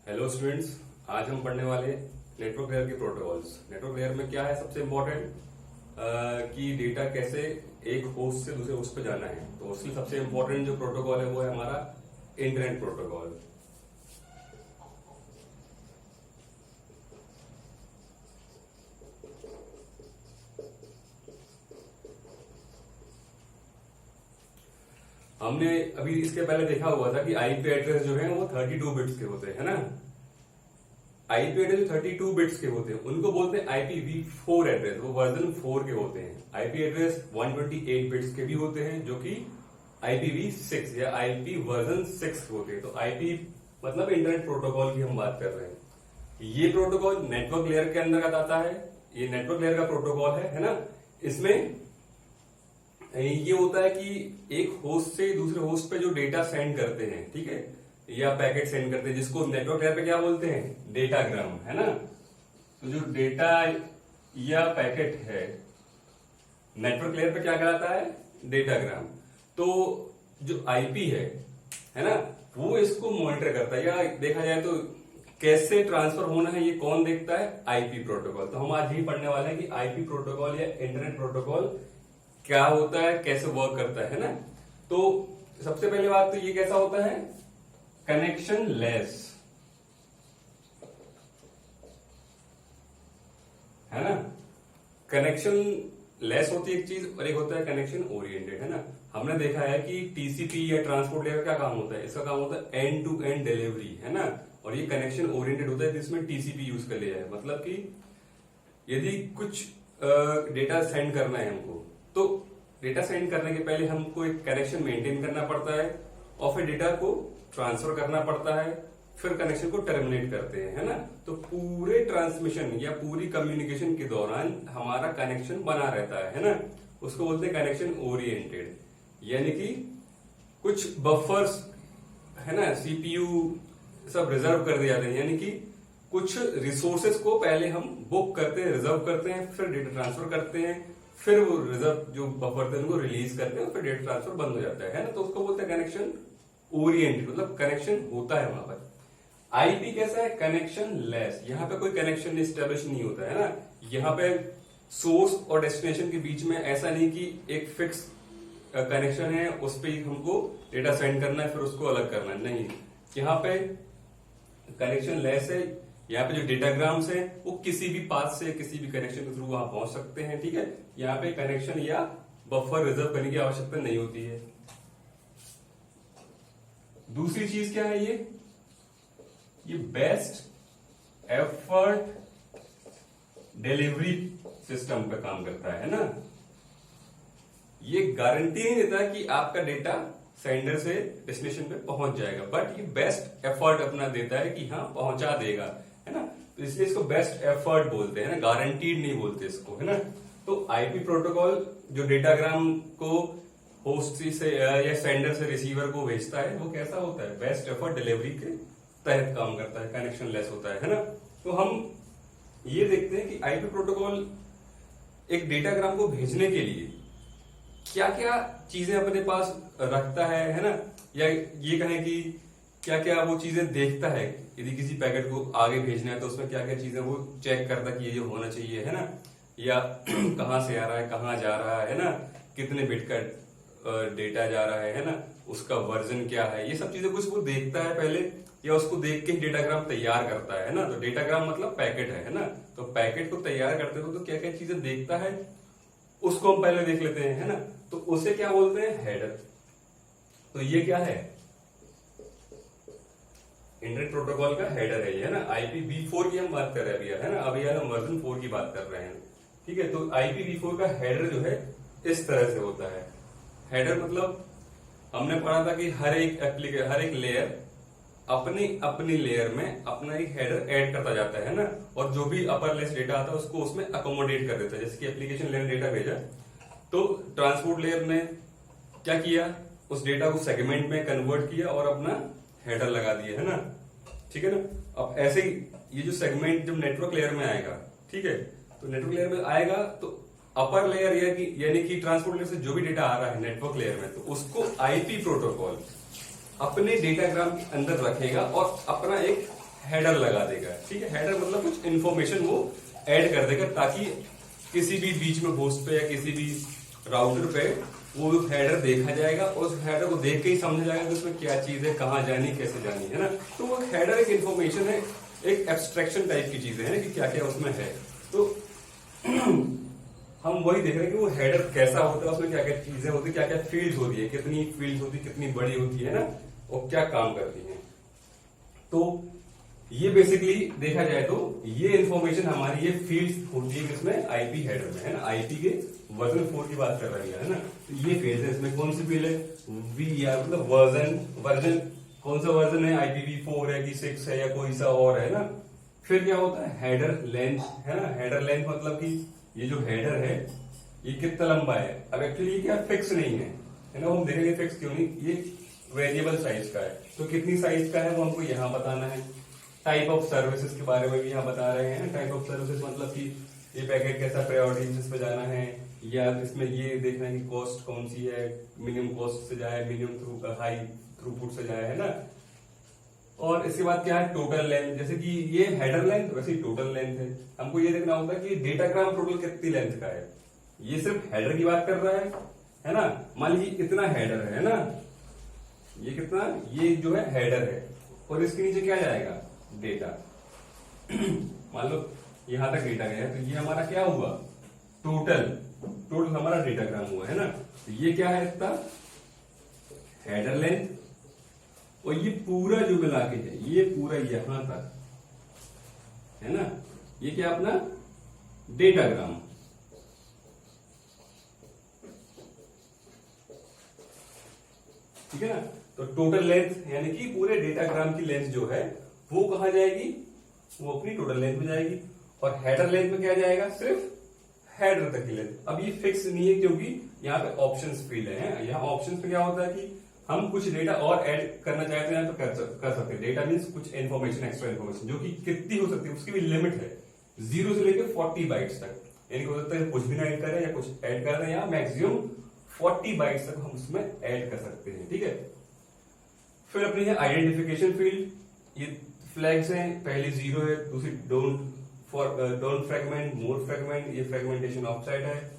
Hello students, आज हम पढ़ने वाले नेटवर्क लेयर के प्रोटोकॉल्स। नेटवर्क लेयर में क्या है सबसे इम्पोर्टेंट कि डेटा कैसे एक होस्ट से दूसरे होस्ट पे जाना है। तो उसमें सबसे इम्पोर्टेंट जो प्रोटोकॉल है वो है हमारा इंटरनेट प्रोटोकॉल। हमने अभी इसके पहले देखा हुआ था कि आईपी एड्रेस जो है वो 32 बिट्स के होते हैं, है ना। आईपी एड्रेस जो 32 बिट्स के होते हैं उनको बोलते हैं IPv4 एड्रेस, वो वर्जन 4 के होते हैं। आईपी एड्रेस 128 बिट्स के भी होते हैं जो कि IPv6 या IP वर्जन 6 होते हैं। तो आईपी मतलब इंटरनेट प्रोटोकॉल की हम बात कर रहे हैं। ये प्रोटोकॉल नेटवर्क लेयर के अंतर्गत आता है। ये नेटवर्क लेयर का प्रोटोकॉल है ना। इसमें ये होता है कि एक होस्ट से दूसरे होस्ट पे जो डेटा सेंड करते हैं, ठीक है, या पैकेट सेंड करते हैं, जिसको नेटवर्क लेयर पे क्या बोलते हैं, डेटाग्राम, है ना। तो जो डेटा या पैकेट है नेटवर्क लेयर पे क्या कहलाता है, डेटाग्राम। तो जो आईपी है ना, वो इसको मॉनिटर करता है, या देखा जाए तो कैसे ट्रांसफर होना है ये कौन देखता है, आईपी प्रोटोकॉल। तो हम आज यही पढ़ने वाले हैं कि आईपी प्रोटोकॉल या इंटरनेट प्रोटोकॉल क्या होता है, कैसे वर्क करता है ना। तो सबसे पहले बात तो ये कैसा होता है, कनेक्शन लेस, है ना। कनेक्शन लेस होती है एक चीज, और एक होता है कनेक्शन ओरिएंटेड, है ना। हमने देखा है कि टीसीपी या ट्रांसपोर्ट लेयर का क्या काम होता है, इसका काम होता है एंड टू एंड डिलीवरी, है ना। और ये कनेक्शन ओरिएंटेड होता है जिसमें टीसीपी यूज कर लिया है। मतलब कि यदि कुछ डेटा सेंड करना है हमको, तो डेटा सेंड करने के पहले हमको एक कनेक्शन मेंटेन करना पड़ता है और फिर डेटा को ट्रांसफर करना पड़ता है, फिर कनेक्शन को टर्मिनेट करते हैं, है ना। तो पूरे ट्रांसमिशन या पूरी कम्युनिकेशन के दौरान हमारा कनेक्शन बना रहता है ना। उसको बोलते हैं कनेक्शन ओरिएंटेड। यानी कि कुछ बफर्स, है ना, सीपीयू सब रिजर्व कर दिए जाते हैं। यानी कि कुछ रिसोर्सेज को पहले हम बुक करते हैं, रिजर्व करते हैं, फिर डेटा ट्रांसफर करते हैं, फिर वो रिजर्व जो बफर थे उनको रिलीज करते हैं, फिर डेटा ट्रांसफर बंद हो जाता है ना। तो उसको बोलते हैं कनेक्शन ओरिएंटेड, मतलब कनेक्शन होता है वहां पर। आईपी कैसा है, कनेक्शन लेस। यहाँ पे कोई कनेक्शन एस्टेब्लिश नहीं होता है ना। यहाँ पे सोर्स और डेस्टिनेशन के बीच में ऐसा नहीं कि एक फिक्स कनेक्शन है, उस पर हमको डेटा सेंड करना है फिर उसको अलग करना है, नहीं। यहाँ पे कनेक्शन लेस है। यहाँ पे जो डेटाग्राम्स है वो किसी भी पाथ से, किसी भी कनेक्शन के थ्रू वहां पहुंच सकते हैं, ठीक है। यहाँ पे कनेक्शन या बफर रिजर्व करने की आवश्यकता नहीं होती है। दूसरी चीज क्या है, ये बेस्ट एफर्ट डिलीवरी सिस्टम पे काम करता है ना। ये गारंटी नहीं देता कि आपका डेटा सेंडर से डेस्टिनेशन पे पहुंच जाएगा, बट ये बेस्ट एफर्ट अपना देता है कि हाँ पहुंचा देगा, है ना। तो इसलिए इसको बेस्ट एफर्ट बोलते हैं ना, गारंटीड नहीं बोलते इसको, है ना। तो आईपी प्रोटोकॉल जो डेटाग्राम को होस्ट से या सेंडर से रिसीवर को भेजता है वो कैसा होता है, बेस्ट एफर्ट डिलीवरी के तहत काम करता है, कनेक्शन लेस होता है ना। तो हम ये देखते हैं कि आईपी प्रोटोकॉल एक डेटाग्राम को भेजने के लिए क्या क्या चीजें अपने पास रखता है ना। या ये कहें कि क्या क्या वो चीजें देखता है, यदि किसी पैकेट को आगे भेजना है तो उसमें क्या क्या चीजें वो चेक करता है कि ये होना चाहिए, है ना। या कहाँ से आ रहा है, कहाँ जा रहा है ना, कितने बिट का डेटा जा रहा है ना, उसका वर्जन क्या है, ये सब चीजें कुछ वो देखता है पहले, या उसको देख के ही डेटाग्राम तैयार करता है ना। तो डेटाग्राम मतलब पैकेट है ना। तो पैकेट को तैयार करते हो तो क्या क्या चीजें देखता है उसको हम पहले देख लेते हैं, है ना। तो उसे क्या बोलते हैं, हेडर। तो ये क्या है, इंटरनेट प्रोटोकॉल का हेडर है ये, है ना। IPv4 की हम बात कर रहे हैं अभी, है ना। अभी यार हम वर्जन 4 की बात कर रहे हैं, ठीक है। तो IPv4 का हेडर जो है इस तरह से होता है। हेडर मतलब हमने पढ़ा था कि हर एक लेयर अपनी लेयर में अपना एक हेडर ऐड करता जाता है ना। और जो भी अपर लेस डेटा आता है उसको उसमें अकोमोडेट कर देता है। जैसे कि एप्लीकेशन लेयर डेटा भेजा तो ट्रांसपोर्ट लेयर ने क्या किया, उस डेटा को सेगमेंट में कन्वर्ट किया और अपना हेडर लगा दिया, है ना, ठीक है ना। अब ऐसे ही ये जो सेगमेंट जब नेटवर्क लेयर में आएगा, ठीक है, तो नेटवर्क लेयर में आएगा तो अपर लेयर यानी कि ट्रांसपोर्ट लेयर से जो भी डेटा आ रहा है नेटवर्क लेयर में, तो उसको आईपी प्रोटोकॉल अपने डेटाग्राम के अंदर रखेगा और अपना एक हेडर लगा देगा। ठीक है, हेडर मतलब कुछ इन्फॉर्मेशन वो ऐड कर देगा ताकि किसी भी बीच में होस्ट पे या किसी भी राउटर पे वो हेडर देखा जाएगा और उस हेडर को देख के ही समझ जाएगा कि उसमें क्या चीज है, कहाँ जानी, कैसे जानी है ना। तो वो हेडर एक इन्फॉर्मेशन है, एक एब्स्ट्रैक्शन टाइप की चीजें हैं कि क्या क्या उसमें है। तो हम वही देख रहे हैं कि वो हेडर कैसा होता है, उसमें क्या क्या चीजें होती है, क्या क्या फील्ड होती है, कितनी फील्ड होती है, कितनी बड़ी होती है ना, और क्या काम करती है। तो ये बेसिकली देखा जाए तो ये इंफॉर्मेशन हमारी ये फील्ड्स होती है किसमें, आईपी हेडर में, है ना। आईपी के वर्जन 4 की बात कर रही है ना। तो ये फील्ड है, इसमें कौन सी फील्ड है, वी मतलब वर्जन कौन सा वर्जन है, IPv4 है कि 6 है या कोई सा और है ना। फिर क्या होता है, हेडर लेंथ, है ना। हेडर लेंथ मतलब कि ये जो हेडर है ये कितना लंबा है। अब एक्चुअली ये क्या फिक्स नहीं है ना, हम देखेंगे फिक्स क्यों नहीं, ये वेरिएबल साइज का है। तो कितनी साइज का है वो हमको यहाँ बताना है। टाइप ऑफ सर्विसेज के बारे में भी यहाँ बता रहे हैं। टाइप ऑफ सर्विसेज मतलब कि ये पैकेट कैसा प्रायोरिटी बेसिस पे जाना है, या इसमें ये देखना है कि कॉस्ट कौन सी है, मिनिमम कॉस्ट से जाए, मिनिमम हाई थ्रूपुट से जाए, है ना। और इसके बाद क्या है, टोटल लेंथ। जैसे कि ये हेडर लेंथ वैसे ही टोटल लेंथ है। हमको ये देखना होगा कि डेटाग्राम टोटल कितनी लेंथ का है। ये सिर्फ हेडर की बात कर रहा है ना। मान लीजिए इतना हेडर है ना, ये कितना, ये जो है हेडर है और इसके नीचे क्या जाएगा, डेटा। मान लो यहां तक डेटा गया तो ये हमारा क्या हुआ, टोटल हमारा डेटाग्राम हुआ, है ना। तो ये क्या है, इसका हेडर लेंथ, और ये पूरा जो मिला के है ये पूरा यहां तक, है ना, ये क्या अपना डेटाग्राम। ठीक है ना। तो टोटल लेंथ यानी कि पूरे डेटाग्राम की लेंथ जो है वो कहां जाएगी, वो अपनी टोटल लेंथ में जाएगी। और हेडर लेंथ में क्या जाएगा, सिर्फ हेडर तक की लेंथ। अब ये फिक्स नहीं है क्योंकि यहाँ पे ऑप्शंस फील्ड है। यहाँ ऑप्शंस पे क्या होता है कि हम कुछ डेटा और ऐड करना चाहते हैं यहाँ पे कर सकते हैं। डेटा मीन्स कुछ इन्फॉर्मेशन, एक्स्ट्रा इन्फॉर्मेशन, जो कि कितनी हो सकती है उसकी भी लिमिट है, 0 से लेकर 40 बाइट्स तक। यानी हो सकता है कुछ भी ना ऐड करें या कुछ ऐड कर रहे हैं, या मैक्सिमम 40 बाइट्स तक हम उसमें ऐड कर सकते हैं। ठीक है। फिर अपनी है आइडेंटिफिकेशन फील्ड, ये फ्लैग्स हैं, पहली 0 है, दूसरी डोंट फ्रेगमेंट, मोर फ्रेगमेंट, ये फ्रेगमेंटेशन ऑफसेट है,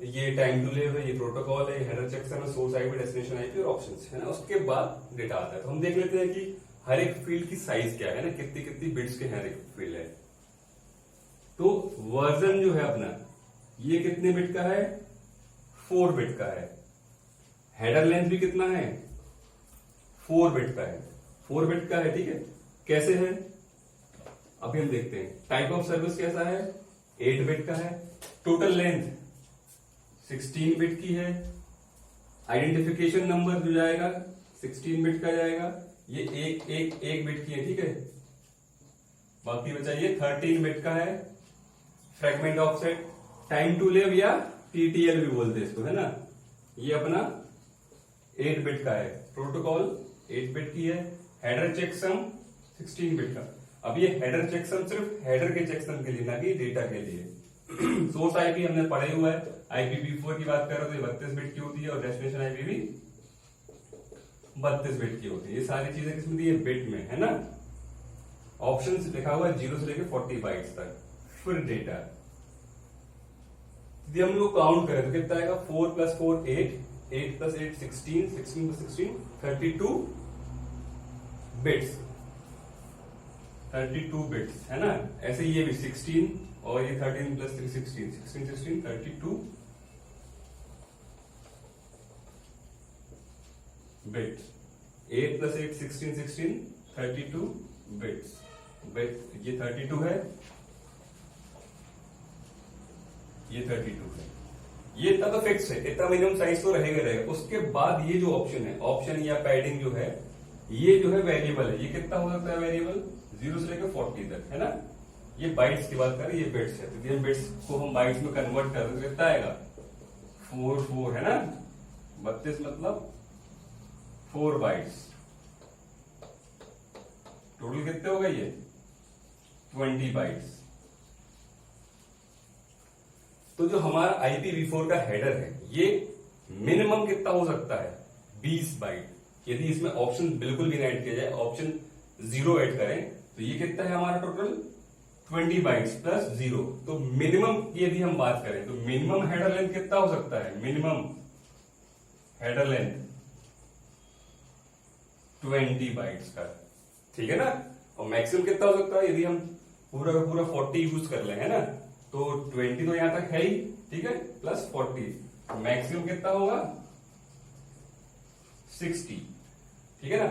ये टाइम टू लिव है, ये प्रोटोकॉल है, हेडर चेकसम है, सोर्स आईपी, डेस्टिनेशन आईपी और ऑप्शंस, है ना। उसके बाद डेटा आता है। तो हम देख लेते हैं कि हर एक फील्ड की साइज क्या है ना, कितनी कितनी बिट्स के हर एक फील्ड है। तो वर्जन जो है अपना ये कितने बिट का है, 4 बिट का है। हेडर लेंथ भी कितना है, 4 बिट का है, 4 बिट का है। ठीक है, कैसे है अभी हम देखते हैं। टाइप ऑफ सर्विस कैसा है, 8 बिट का है। टोटल लेंथ 16 बिट की है। आइडेंटिफिकेशन नंबर जो जाएगा 16 बिट का जाएगा, ये एक बिट की है। ठीक है, बाकी बचा ये 13 बिट का है। Fragment offset, time to live या TTL भी बोलते हैं इसको, है ना, ये अपना 8 बिट का है। प्रोटोकॉल 8 बिट की है। हेडर चेकसम 16 बिट का। अब ये हेडर चेकसम सिर्फ हेडर के चेकसम के लिए, ना कि डेटा के लिए। सोर्स आईपी हमने पढ़े हुआ है, IPv4 की बात कर रहे हो तो ये 32 बिट की होती है, और डेस्टिनेशन आईपी भी 32 बिट की होती है। ये सारी चीजें किसमें दी है, बिट में, है ना। ऑप्शन लिखा हुआ है 0 से लेकर 40 बाइट्स तक। फिर डेटा, यदि हम लोग काउंट करें तो कितना आएगा, 4 + 4 8, 8 + 8 16, 16 + 16 32 बिट्स, 32 बिट्स, है ना। ऐसे ये भी 16 और ये 13 + 3 16, 16 16 32 बिट्स। 8 + 8 16 16 32 बिट्स। ये 32 है, ये 32 है। ये इतना तो फिक्स है, इतना मिनिमम साइज तो रहेगा। उसके बाद ये जो ऑप्शन है, ऑप्शन या पैडिंग जो है, ये जो है वेरिएबल है। ये कितना हो सकता है वेरिएबल, 0 से लेकर 40 तक, है ना। ये बाइट्स की बात करें, ये बिट्स है। तो ये बिट्स को हम बाइट्स में कन्वर्ट कर तो कितना आएगा, 4 4, है ना। 32 मतलब 4 बाइट्स। टोटल कितने हो गए ये, 20 बाइट्स। तो जो हमारा IPv4 का हेडर है, ये मिनिमम कितना हो सकता है, 20 बाइट। यदि इसमें ऑप्शन बिल्कुल भी ऐड किया जाए, ऑप्शन 0 ऐड करें तो ये कितना है हमारा टोटल 20 बाइट्स प्लस 0। तो मिनिमम की यदि हम बात करें तो मिनिमम हेडर लेंथ कितना हो सकता है, मिनिमम हेडर लेंथ 20 बाइट्स का, ठीक है ना। और मैक्सिमम कितना हो सकता है, यदि हम पूरा का पूरा 40 यूज कर लें, है ना, तो 20 तो यहां तक है ही, ठीक है, प्लस 40, मैक्सिमम कितना होगा 60, ठीक है ना।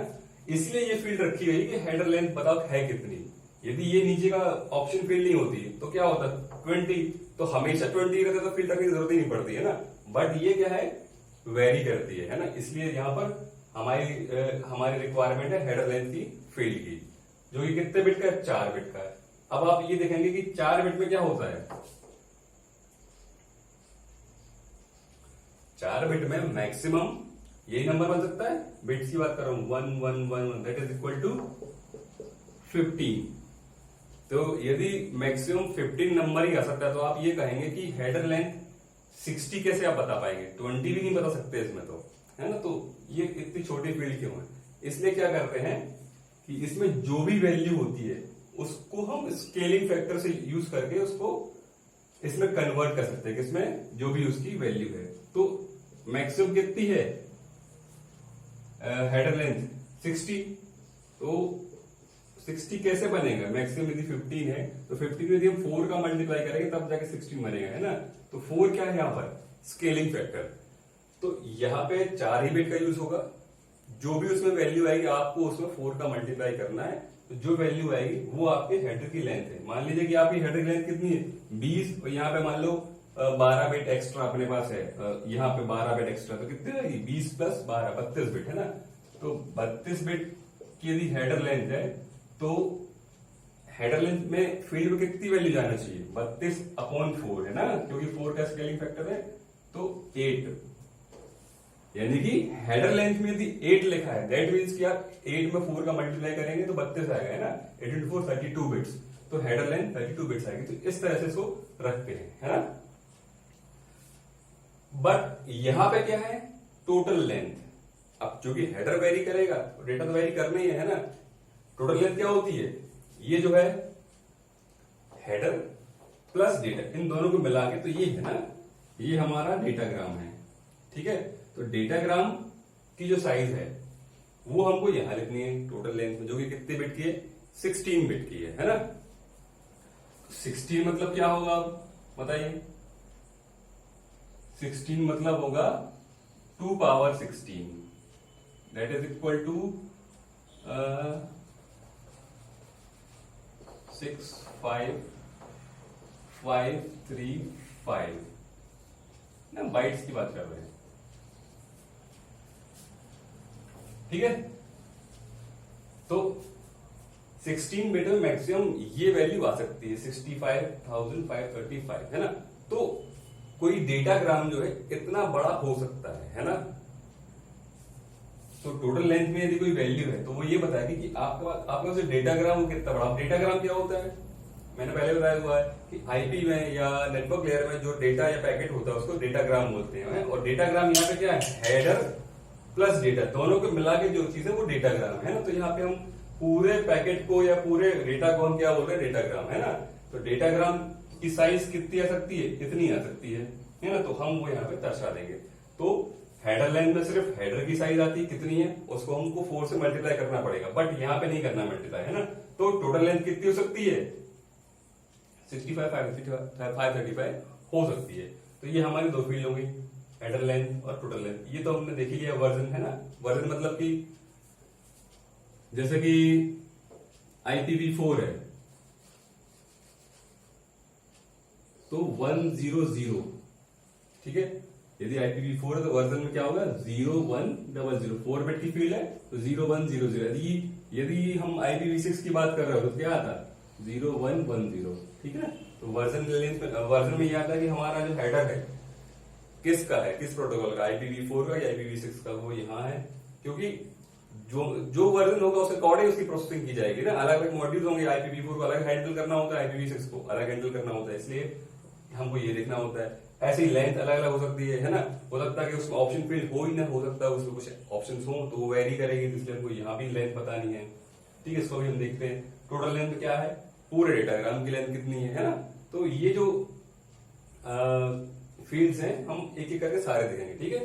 इसलिए ये फील्ड रखी गई कि हेडर लेंथ बताओ है कितनी। यदि ये नीचे का ऑप्शन फील्ड नहीं होती तो क्या होता 20, तो हमेशा 20 रहता तो फील्ड रखने की जरूरत ही नहीं पड़ती है ना। बट ये क्या है, वेरी करती है ना, इसलिए यहां पर हमारी रिक्वायरमेंट है हेडर लेंथ की फील्ड की, जो कि कितने बिट का है, 4 बिट का है। अब आप ये देखेंगे कि 4 बिट में क्या होता है, 4 बिट में मैक्सिमम यही नंबर बन सकता है, बिट्स की बात कर रहा हूं 1111 दैट इज इक्वल टू 15। तो यदि मैक्सिमम 15 नंबर ही आ सकता है तो आप ये कहेंगे कि हेडर लेंथ 60 कैसे आप बता पाएंगे, 20 भी नहीं बता सकते इसमें तो, है ना। तो ये इतनी छोटी फील्ड क्यों है, इसलिए क्या करते हैं कि इसमें जो भी वैल्यू होती है उसको हम स्केलिंग फैक्टर से यूज करके उसको इसमें कन्वर्ट कर सकते हैं, किसमें, जो भी उसकी वैल्यू है। तो मैक्सिमम कितनी है हेडर लेंथ 60, तो 60 कैसे बनेगा, मैक्सिमम यदि 15 है तो 15 यदि हम 4 का मल्टीप्लाई करेंगे तब जाके 16 बनेगा, है ना। तो 4 क्या है यहां पर, स्केलिंग फैक्टर। तो यहां पे 4 ही बिट का यूज होगा, जो भी उसमें वैल्यू आएगी आपको उसमें 4 का मल्टीप्लाई करना है, तो जो वैल्यू आएगी वो आपके हेडर की लेंथ है। मान लीजिए कि आपकी हेडर की लेंथ कितनी है 20, और यहाँ पे मान लो 12 बिट एक्स्ट्रा अपने पास है, यहाँ पे 12 बिट एक्स्ट्रा, तो कितनी आएगी 20 प्लस 12 32 बिट, है ना। तो 32 बिट की यदि हेडर लेंथ है तो हेडर लेंथ में फील्ड में कितनी वैल्यू जाना चाहिए, 32/4, है ना, क्योंकि 4 का स्केलिंग फैक्टर है तो 8, यानी कि हेडर लेंथ में यदि 8 लिखा है दैट मीन्स कि आप 8 में 4 का मल्टीप्लाई करेंगे तो 32 आएगा, है ना। 8 into 4 32 बिट्स, तो हेडर लेंथ 32 बिट्स आएगी। तो इस तरह से इसको रखते हैं, है ना। बट यहां पे क्या है, टोटल लेंथ। अब चूंकि हेडर वेरी करेगा तो डेटा तो वेरी करना ही है ना। टोटल लेंथ क्या होती है, ये जो है हेडर प्लस डेटा, इन दोनों को मिला के तो ये है ना, ये हमारा डेटाग्राम है, ठीक है। तो डेटाग्राम की जो साइज है वो हमको यहां लिखनी है टोटल लेंथ में, जो कि कितने बिट की है, 16 बिट की है ना। 16 मतलब क्या होगा बताइए, 16 मतलब होगा 2 power 16, that is equal to 65535 ना, बाइट्स की बात कर रहे हैं, ठीक है। तो 16 बिट में मैक्सिमम ये वैल्यू आ सकती है 65,535, है ना। तो कोई डेटाग्राम जो है इतना बड़ा हो सकता है ना। तो टोटल लेंथ में यदि कोई वैल्यू है तो वो ये बताएगी कि आपका जो डेटाग्राम कितना बड़ा। डेटाग्राम क्या होता है, मैंने पहले बताया हुआ है कि आईपी में या नेटवर्क लेयर में जो डेटा या पैकेट होता है उसको डेटाग्राम बोलते हैं। और डेटाग्राम यहाँ पे क्या है, हेडर प्लस डेटा दोनों को मिला के जो चीज है वो डेटाग्राम है ना। तो यहाँ पे हम पूरे पैकेट को या पूरे डेटा को हम क्या बोल रहे हैं, डेटाग्राम, है ना। तो डेटाग्राम की साइज कितनी आ सकती है, इतनी आ सकती है ना। तो हम वो यहाँ पे दर्शा देंगे। तो हेडर लेंथ में सिर्फ हेडर की साइज आती है कितनी है, उसको हमको 4 से मल्टीप्लाई करना पड़ेगा, बट यहाँ पे नहीं करना मल्टीप्लाई, है ना। तो टोटल लेंथ कितनी हो सकती है, 65,535 हो सकती है। तो ये हमारी दो फील्ड होंगी, हेडर लेंथ और टोटल लेंथ। ये तो हमने देख लिया वर्जन, है ना। वर्जन मतलब कि जैसे कि IPv4 है तो 100, ठीक है। यदि IPv4 है तो वर्जन में क्या होगा 0100, 4 बिट की फील्ड है तो 0100। यदि हम IPv6 की बात कर रहे हो तो क्या आता 0110, ठीक है। तो वर्जन में यह आता है कि हमारा जो हेडर है किसका है, किस प्रोटोकॉल का, IPv4 का या IPv6 का, वो यहाँ है। क्योंकि जो वर्जन होगा उसके अकॉर्डिंग उसकी प्रोसेसिंग की जाएगी ना। अलग अलग मॉड्यूल होंगे, IPv4 को अलग हैंडल करना होता है, IPv6 को अलग हैंडल करना होता है, इसलिए हमको ये देखना होता है। ऐसी लेंथ अलग अलग हो सकती है ना। हो सकता है कि उसमें ऑप्शन फील्ड हो ही ना, हो सकता है उसमें कुछ ऑप्शन हो तो वो वेरी करेगी, इसलिए हमको यहाँ भी लेंथ बतानी है, ठीक है। इसको भी हम देखते हैं। टोटल लेंथ क्या है, पूरे डेटाग्राम की लेंथ कितनी है ना। तो ये जो फील्ड्स हैं हम एक एक करके सारे देखेंगे, ठीक है।